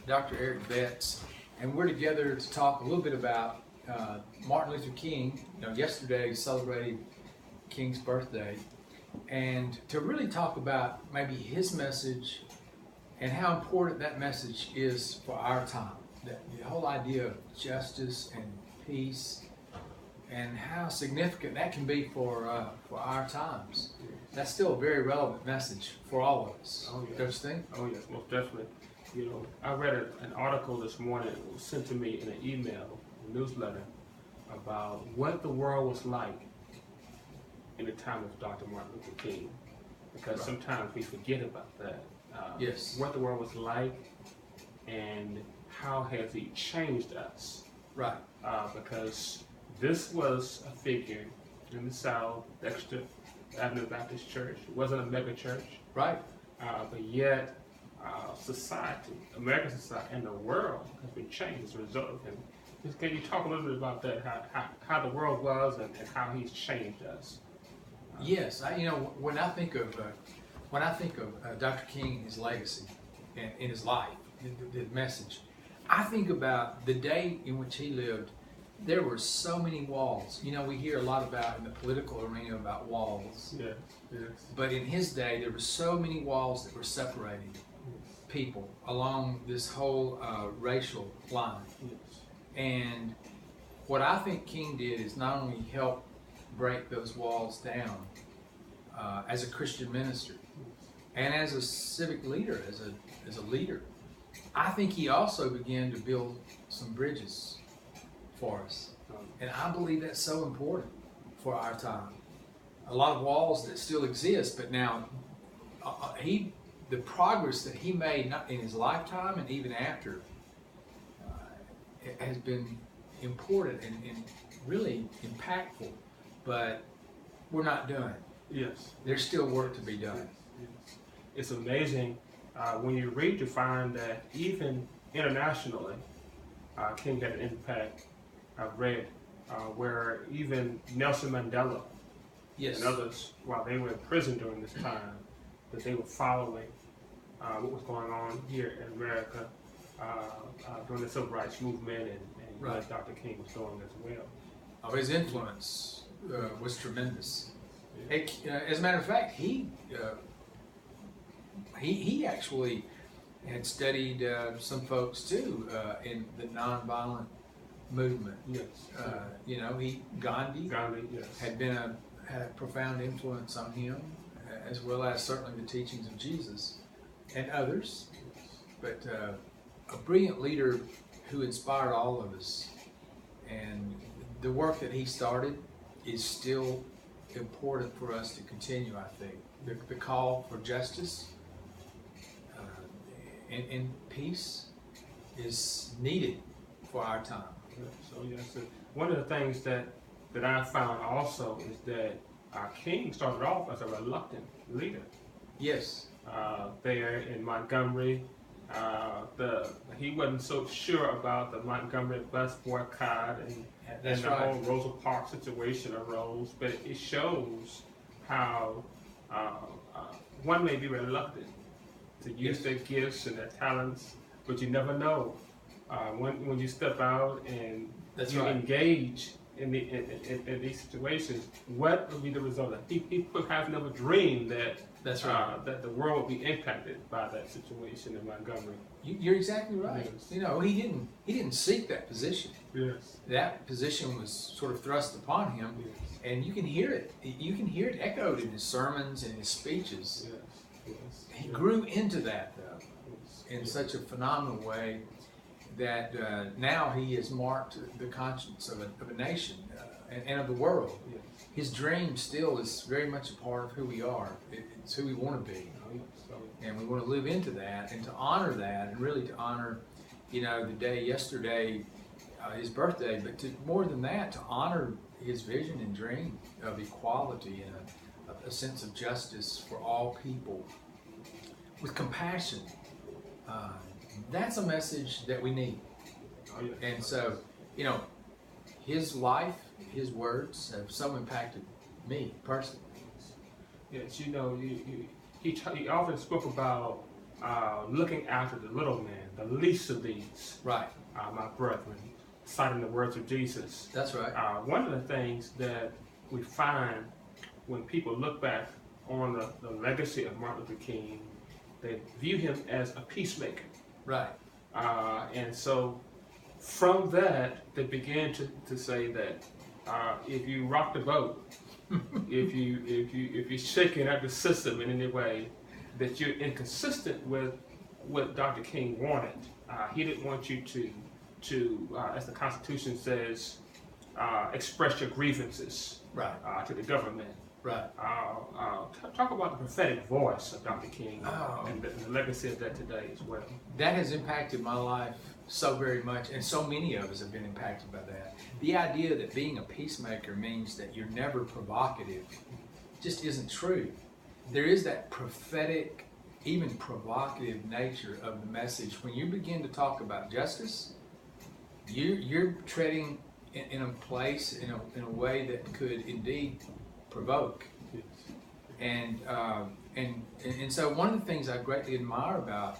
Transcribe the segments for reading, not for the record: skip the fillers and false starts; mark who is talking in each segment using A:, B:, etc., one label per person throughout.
A: Dr. Eric Betts, and we're together to talk a little bit about Martin Luther King. Yesterday celebrated King's birthday, and to really talk about maybe his message and how important that message is for our time. The whole idea of justice and peace, and how significant that can be for our times. That's still a very relevant message for all of us.
B: Oh, yes.
A: Don't you think?
B: Oh, yes, most definitely. I read an article this morning. It was sent to me in an email, a newsletter, about what the world was like in the time of Dr. Martin Luther King. Because sometimes we forget about that.
A: Yes.
B: What the world was like and how has he changed us.
A: Right.
B: Because this was a figure in the South, Dexter Avenue Baptist Church. It wasn't a mega church.
A: Right.
B: But yet, society, American society, and the world has been changed as a result of him. Can you talk a little bit about that? How the world was and how he's changed us?
A: Yes. When I think of Dr. King and his legacy and in his life, the message, I think about the day in which he lived. There were so many walls. We hear a lot about in the political arena about walls.
B: Yes, yes.
A: But in his day, there were so many walls that were separating people along this whole racial line.
B: Yes.
A: And what I think King did is not only help break those walls down as a Christian minister and as a civic leader, as a leader, I think he also began to build some bridges for us. And I believe that's so important for our time. A lot of walls that still exist, but now the progress that he made not in his lifetime and even after has been important and really impactful, but we're not done.
B: Yes.
A: There's still work to be done.
B: Yes. It's amazing when you read to find that even internationally, King had an impact. I've read where even Nelson Mandela
A: Yes.
B: and others, while they were in prison during this time, that they were following what was going on here in America during the civil rights movement and what Dr. King was doing as well.
A: Oh, his influence was tremendous. As a matter of fact, he actually had studied some folks too in the nonviolent movement.
B: Yes.
A: Gandhi
B: yes.
A: had a profound influence on him, as well as certainly the teachings of Jesus and others. But a brilliant leader who inspired all of us. And the work that he started is still important for us to continue, I think. The call for justice and peace is needed for our time.
B: So yes, one of the things that I found also is that King started off as a reluctant leader.
A: Yes.
B: There in Montgomery, he wasn't so sure about the Montgomery bus boycott and the whole Rosa Parks situation arose. But it shows how one may be reluctant to use their gifts and their talents, but you never know. When you step out and engage in these situations, what will be the result? He perhaps never dreamed that that the world would be impacted by that situation in Montgomery.
A: You're exactly right.
B: Yes.
A: He didn't seek that position.
B: Yes.
A: That position was sort of thrust upon him, and you can hear it. You can hear it echoed in his sermons and his speeches.
B: Yes. Yes.
A: He grew into that though, in such a phenomenal way that now he has marked the conscience of a nation and of the world.
B: Yes.
A: His dream still is very much a part of who we are. It's who we want to be. And we want to live into that and to honor that, and really to honor, the day yesterday, his birthday, but more than that, to honor his vision and dream of equality and a sense of justice for all people with compassion. That's a message that we need. And so, his life, his words have so impacted me personally.
B: Yes, he often spoke about looking after the little man, the least of these,
A: Right.
B: My brethren, citing the words of Jesus.
A: That's right.
B: One of the things that we find when people look back on the legacy of Martin Luther King, they view him as a peacemaker.
A: Right.
B: And so from that, they began to say that if you rock the boat, if you're shaking up the system in any way, that you're inconsistent with what Dr. King wanted. He didn't want you to as the Constitution says, express your grievances
A: Right.
B: to the government.
A: Right.
B: Talk about the prophetic voice of Dr. King and the legacy of that today as well.
A: That has impacted my life so very much, and so many of us have been impacted by that. The idea that being a peacemaker means that you're never provocative just isn't true. There is that prophetic, even provocative nature of the message. When you begin to talk about justice, you're treading in a place, in a way that could indeed provoke. And so one of the things I greatly admire about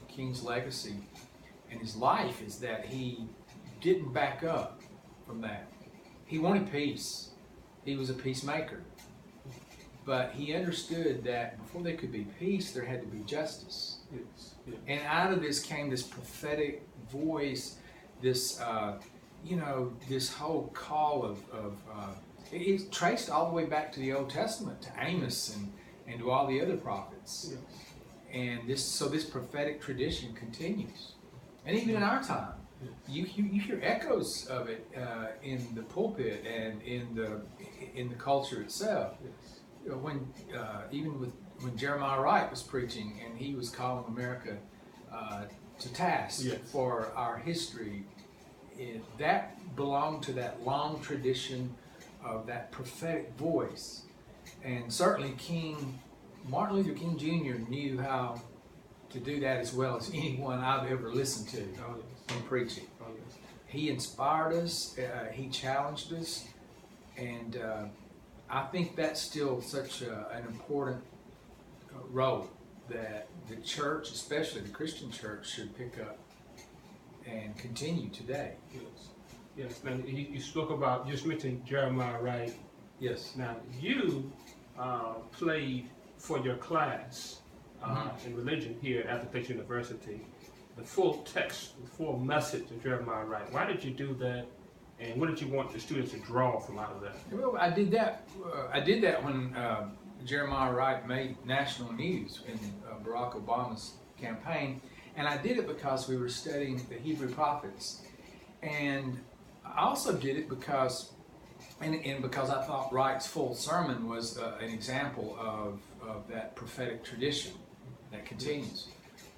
A: King's legacy and his life is that he didn't back up from that. He wanted peace. He was a peacemaker. But he understood that before there could be peace, there had to be justice.
B: Yes. Yes.
A: And out of this came this prophetic voice, this, this whole call of it's traced all the way back to the Old Testament, to Amos and to all the other prophets.
B: Yes.
A: And this prophetic tradition continues. And even in our time, you hear echoes of it in the pulpit and in the culture itself.
B: Yes.
A: When Jeremiah Wright was preaching and he was calling America to task
B: Yes.
A: for our history, that belonged to that long tradition of that prophetic voice. And certainly Martin Luther King Jr. knew how to do that as well as anyone I've ever listened to in preaching.
B: Oh, yes.
A: He inspired us, he challenged us, and I think that's still such an important role that the church, especially the Christian church, should pick up and continue today.
B: Yes. Yes. Now you spoke about, just mentioned Jeremiah Wright.
A: Yes.
B: Now you played for your class in religion here at Athens State University the full text, the full message of Jeremiah Wright. Why did you do that, and what did you want the students to draw from out of that?
A: Well, I did that when Jeremiah Wright made national news in Barack Obama's campaign, and I did it because we were studying the Hebrew prophets, and I also did it because I thought Wright's full sermon was an example of that prophetic tradition that continues.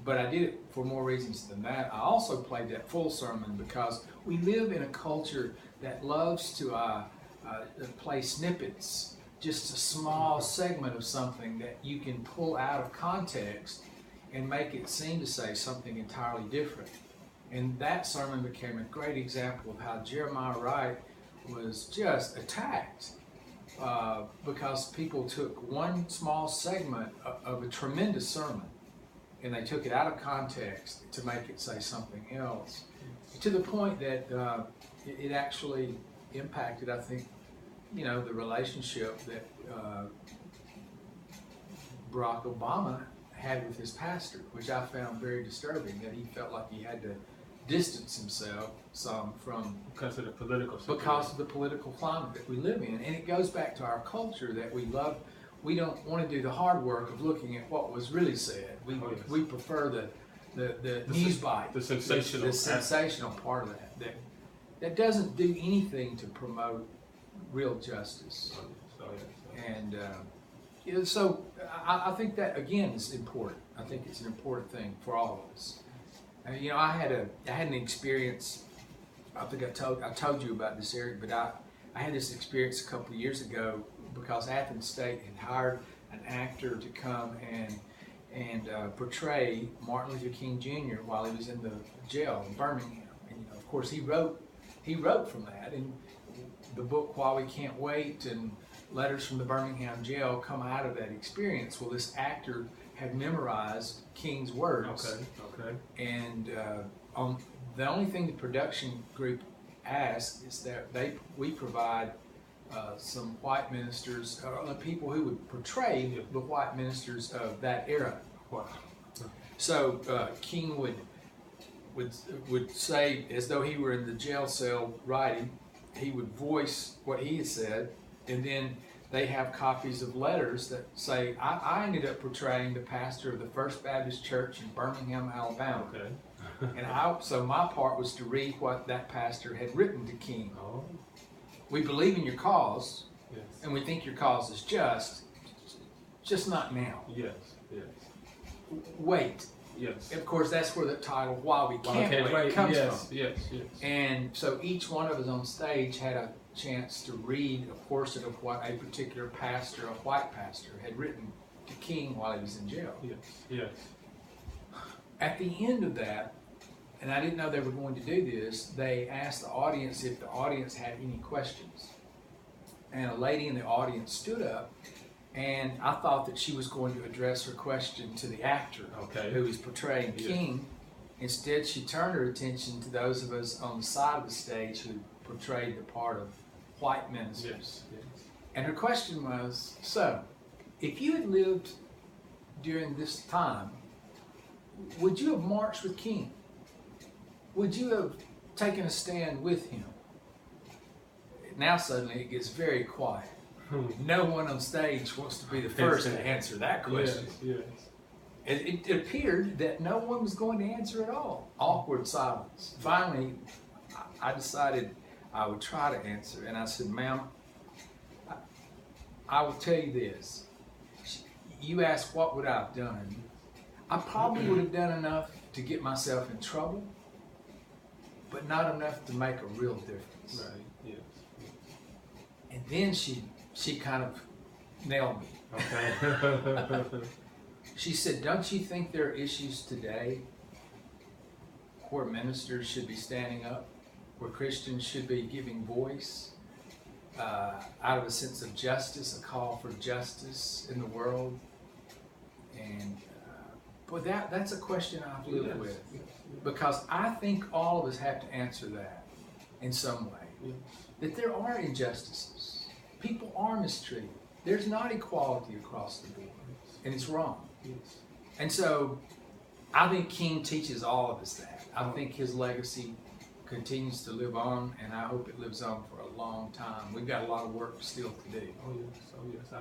A: But I did it for more reasons than that. I also played that full sermon because we live in a culture that loves to play snippets, just a small segment of something that you can pull out of context and make it seem to say something entirely different. And that sermon became a great example of how Jeremiah Wright was just attacked because people took one small segment of a tremendous sermon and they took it out of context to make it say something else, to the point that it actually impacted, I think, the relationship that Barack Obama had with his pastor, which I found very disturbing, that he felt like he had to distance himself some from
B: Because of the political situation.
A: because of the political climate that we live in. And it goes back to our culture that we love. We don't want to do the hard work of looking at what was really said. We prefer the news bite,
B: the sensational,
A: the sensational part of that doesn't do anything to promote real justice. And so I think that again is important. I think it's an important thing for all of us. I had an experience. I think I told you about this, Eric, but I had this experience a couple of years ago because Athens State had hired an actor to come and portray Martin Luther King Jr. while he was in the jail in Birmingham. And of course he wrote from that, and the book Why We Can't Wait and Letters from the Birmingham Jail come out of that experience. Well, this actor had memorized King's words.
B: Okay.
A: And on the only thing the production group asked is that we provide some white ministers, people who would portray the white ministers of that era.
B: Wow.
A: So King would say, as though he were in the jail cell writing, he would voice what he had said, and then they have copies of letters that say, I ended up portraying the pastor of the First Baptist Church in Birmingham, Alabama.
B: Okay.
A: And so my part was to read what that pastor had written to King.
B: Oh.
A: We believe in your cause,
B: Yes.
A: and we think your cause is just not now.
B: Yes.
A: Wait.
B: Yes.
A: Of course, that's where the title "Why We Can't Wait" comes from.
B: Yes.
A: And so each one of us on stage had a chance to read a portion of what a particular pastor, a white pastor, had written to King while he was in jail.
B: Yes.
A: At the end of that, and I didn't know they were going to do this, they asked the audience if the audience had any questions. And a lady in the audience stood up, and I thought that she was going to address her question to the actor who was portraying King. Instead, she turned her attention to those of us on the side of the stage who portrayed the part of white ministers.
B: Yes.
A: And her question was, so, if you had lived during this time, would you have marched with King? Would you have taken a stand with him? Now suddenly it gets very quiet. No one on stage wants to be the first to answer that question.
B: Yes.
A: It appeared that no one was going to answer at all. Awkward silence. Finally, I decided I would try to answer, and I said, "Ma'am, I will tell you this. You asked what would I have done. I probably would have done enough to get myself in trouble, but not enough to make a real difference."
B: Right. Yes.
A: And then she kind of nailed me.
B: Okay.
A: She said, "Don't you think there are issues today where ministers should be standing up, where Christians should be giving voice out of a sense of justice, a call for justice in the world?" And boy, that's a question I've lived with, because I think all of us have to answer that in some way. That there are injustices. People are mistreated. There's not equality across the board, and it's wrong. And so I think King teaches all of us that. I think his legacy continues to live on, and I hope it lives on for a long time. We've got a lot of work still to do.
B: Oh yes.